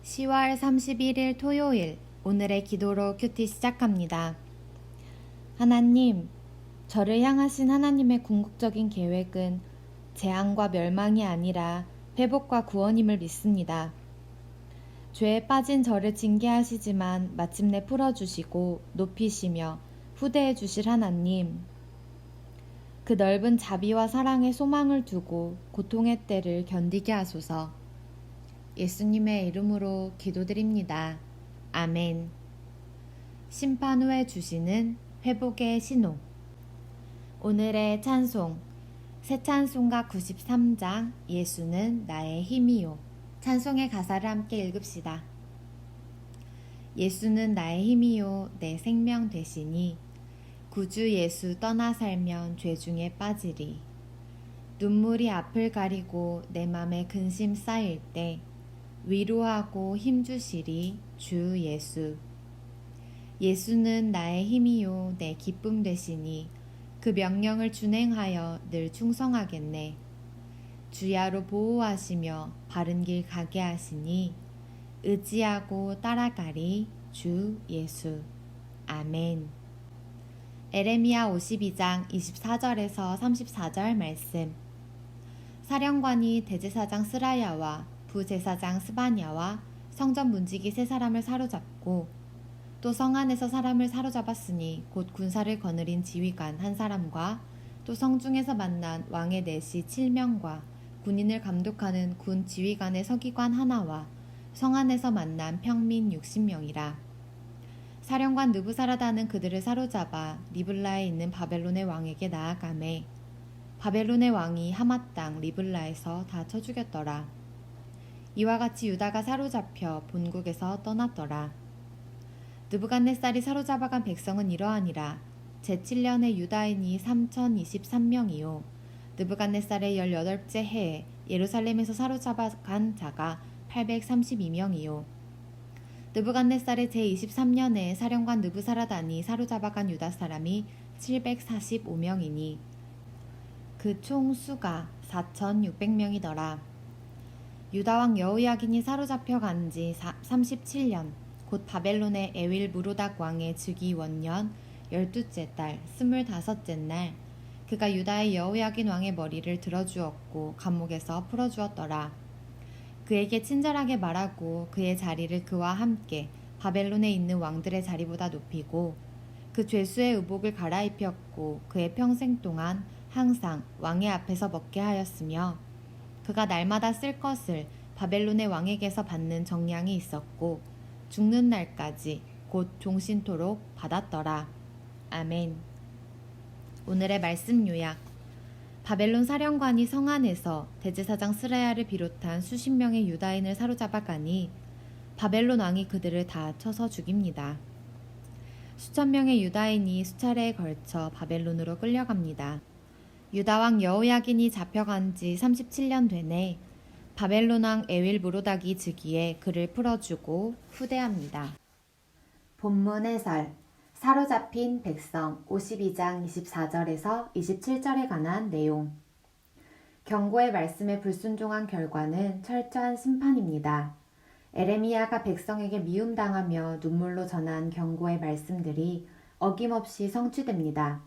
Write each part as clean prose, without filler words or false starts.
10월 31일 토요일, 오늘의 기도로 큐티 시작합니다. 하나님, 저를 향하신 하나님의 궁극적인 계획은 재앙과 멸망이 아니라 회복과 구원임을 믿습니다. 죄에 빠진 저를 징계하시지만 마침내 풀어주시고 높이시며 후대해 주실 하나님, 그 넓은 자비와 사랑에 소망을 두고 고통의 때를 견디게 하소서. 예수님의 이름으로 기도드립니다. 아멘. 심판 후에 주시는 회복의 신호. 오늘의 찬송, 새 찬송가 93장, 예수는 나의 힘이요. 찬송의 가사를 함께 읽읍시다. 예수는 나의 힘이요, 내 생명 되시니 구주 예수 떠나 살면 죄 중에 빠지리. 눈물이 앞을 가리고 내 맘에 근심 쌓일 때 위로하고 힘주시리 주 예수. 예수는 나의 힘이요 내 기쁨 되시니 그 명령을 준행하여 늘 충성하겠네. 주야로 보호하시며 바른 길 가게 하시니 의지하고 따라가리 주 예수. 아멘. 에레미야 52장 24절에서 34절 말씀. 사령관이 대제사장 스라야와 부제사장 스바냐와 성전 문지기 세 사람을 사로잡고 또 성 안에서 사람을 사로잡았으니 곧 군사를 거느린 지휘관 한 사람과 또 성중에서 만난 왕의 내시 7명과 군인을 감독하는 군 지휘관의 서기관 하나와 성 안에서 만난 평민 60명이라. 사령관 느부사라다는 그들을 사로잡아 리블라에 있는 바벨론의 왕에게 나아가매 바벨론의 왕이 하맛 땅 리블라에서 다 쳐 죽였더라. 이와 같이 유다가 사로잡혀 본국에서 떠났더라. 느부갓네살이 사로잡아간 백성은 이러하니라. 제7년에 유다인이 3023명이요. 느부갓네살의 18째 해에 예루살렘에서 사로잡아간 자가 832명이요. 느부갓네살의 제23년에 사령관 느부사라단이 사로잡아간 유다 사람이 745명이니 그 총 수가 4600명이더라. 유다왕 여호야긴이 사로잡혀 간 지 37년, 곧 바벨론의 에윌 무로닥 왕의 즉위 원년 12째 달 25째 날, 그가 유다의 여호야긴 왕의 머리를 들어주었고 감옥에서 풀어주었더라. 그에게 친절하게 말하고 그의 자리를 그와 함께 바벨론에 있는 왕들의 자리보다 높이고 그 죄수의 의복을 갈아입혔고 그의 평생 동안 항상 왕의 앞에서 먹게 하였으며 그가 날마다 쓸 것을 바벨론의 왕에게서 받는 정량이 있었고 죽는 날까지 곧 종신토록 받았더라. 아멘. 오늘의 말씀 요약. 바벨론 사령관이 성 안에서 대제사장 스라야를 비롯한 수십 명의 유다인을 사로잡아가니 바벨론 왕이 그들을 다 쳐서 죽입니다. 수천 명의 유다인이 수차례에 걸쳐 바벨론으로 끌려갑니다. 유다왕 여호야긴이 잡혀간 지 37년 되네 바벨론 왕 에윌 무로닥이 즉위해 그를 풀어주고 후대합니다. 본문 해설. 사로잡힌 백성 52장 24절에서 27절에 관한 내용. 경고의 말씀에 불순종한 결과는 철저한 심판입니다. 에레미야가 백성에게 미움당하며 눈물로 전한 경고의 말씀들이 어김없이 성취됩니다.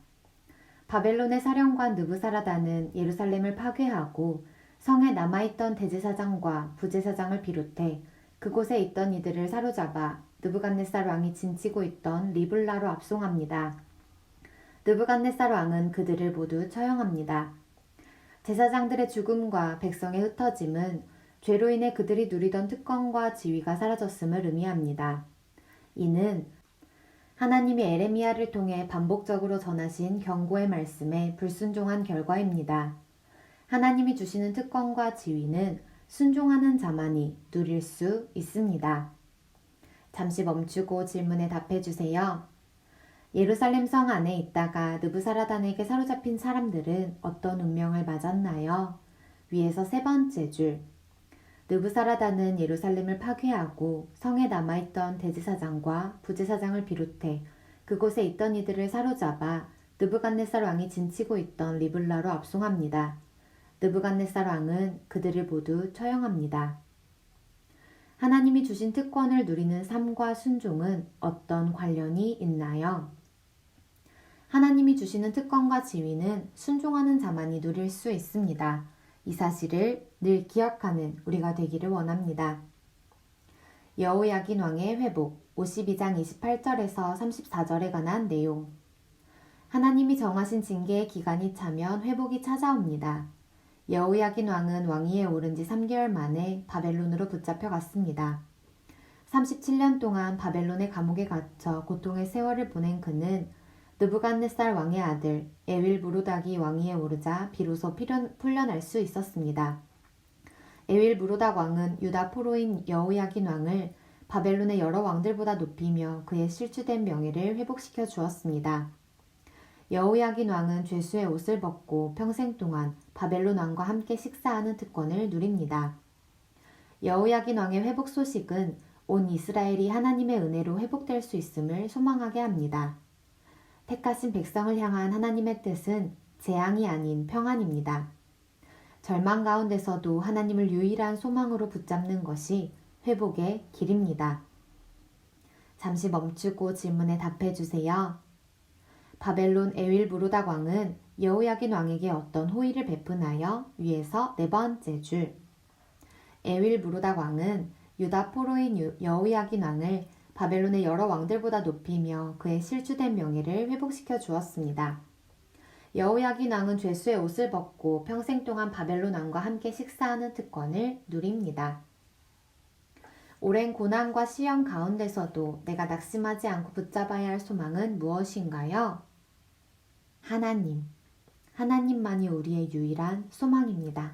바벨론의 사령관 느부사라단은 예루살렘을 파괴하고 성에 남아있던 대제사장과 부제사장을 비롯해 그곳에 있던 이들을 사로잡아 느부갓네살 왕이 진치고 있던 리블라로 압송합니다. 느부갓네살 왕은 그들을 모두 처형합니다. 제사장들의 죽음과 백성의 흩어짐은 죄로 인해 그들이 누리던 특권과 지위가 사라졌음을 의미합니다. 이는 하나님이 에레미야를 통해 반복적으로 전하신 경고의 말씀에 불순종한 결과입니다. 하나님이 주시는 특권과 지위는 순종하는 자만이 누릴 수 있습니다. 잠시 멈추고 질문에 답해주세요. 예루살렘 성 안에 있다가 느부사라단에게 사로잡힌 사람들은 어떤 운명을 맞았나요? 위에서 세 번째 줄. 느부사라단은 예루살렘을 파괴하고 성에 남아있던 대제사장과 부제사장을 비롯해 그곳에 있던 이들을 사로잡아 느부갓네살 왕이 진치고 있던 리블라로 압송합니다. 느부갓네살 왕은 그들을 모두 처형합니다. 하나님이 주신 특권을 누리는 삶과 순종은 어떤 관련이 있나요? 하나님이 주시는 특권과 지위는 순종하는 자만이 누릴 수 있습니다. 이 사실을 늘 기억하는 우리가 되기를 원합니다. 여호야긴 왕의 회복 52장 28절에서 34절에 관한 내용. 하나님이 정하신 징계의 기간이 차면 회복이 찾아옵니다. 여호야긴 왕은 왕위에 오른 지 3개월 만에 바벨론으로 붙잡혀 갔습니다. 37년 동안 바벨론의 감옥에 갇혀 고통의 세월을 보낸 그는 느부갓네살 왕의 아들 에윌부르닥이 왕위에 오르자 비로소 풀려날 수 있었습니다. 에윌부르닥 왕은 유다 포로인 여호야긴 왕을 바벨론의 여러 왕들보다 높이며 그의 실추된 명예를 회복시켜 주었습니다. 여호야긴 왕은 죄수의 옷을 벗고 평생 동안 바벨론 왕과 함께 식사하는 특권을 누립니다. 여호야긴 왕의 회복 소식은 온 이스라엘이 하나님의 은혜로 회복될 수 있음을 소망하게 합니다. 택하신 백성을 향한 하나님의 뜻은 재앙이 아닌 평안입니다. 절망 가운데서도 하나님을 유일한 소망으로 붙잡는 것이 회복의 길입니다. 잠시 멈추고 질문에 답해 주세요. 바벨론 에윌부르닥 왕은 여호야긴 왕에게 어떤 호의를 베푼하여 위에서 네 번째 줄. 에윌부르닥 왕은 유다 포로인 여호야긴 왕을 바벨론의 여러 왕들보다 높이며 그의 실추된 명예를 회복시켜 주었습니다. 여호야긴 왕은 죄수의 옷을 벗고 평생 동안 바벨론 왕과 함께 식사하는 특권을 누립니다. 오랜 고난과 시험 가운데서도 내가 낙심하지 않고 붙잡아야 할 소망은 무엇인가요? 하나님. 하나님만이 우리의 유일한 소망입니다.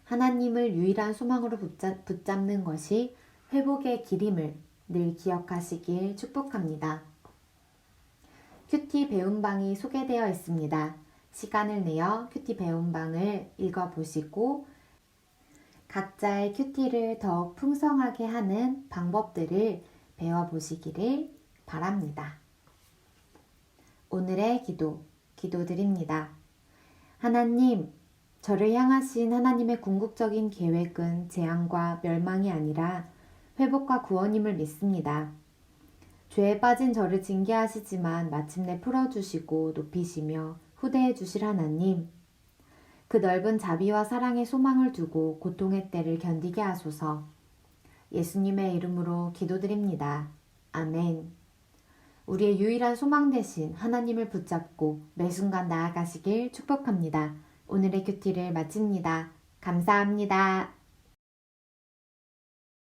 하나님을 유일한 소망으로 붙잡는 것이 회복의 길임을 늘 기억하시길 축복합니다. 큐티 배움방이 소개되어 있습니다. 시간을 내어 큐티 배움방을 읽어보시고 각자의 큐티를 더욱 풍성하게 하는 방법들을 배워보시기를 바랍니다. 오늘의 기도드립니다. 하나님, 저를 향하신 하나님의 궁극적인 계획은 재앙과 멸망이 아니라 회복과 구원임을 믿습니다. 죄에 빠진 저를 징계하시지만 마침내 풀어주시고 높이시며 후대해 주실 하나님, 그 넓은 자비와 사랑의 소망을 두고 고통의 때를 견디게 하소서. 예수님의 이름으로 기도드립니다. 아멘. 우리의 유일한 소망 대신 하나님을 붙잡고 매 순간 나아가시길 축복합니다. 오늘의 큐티를 마칩니다. 감사합니다.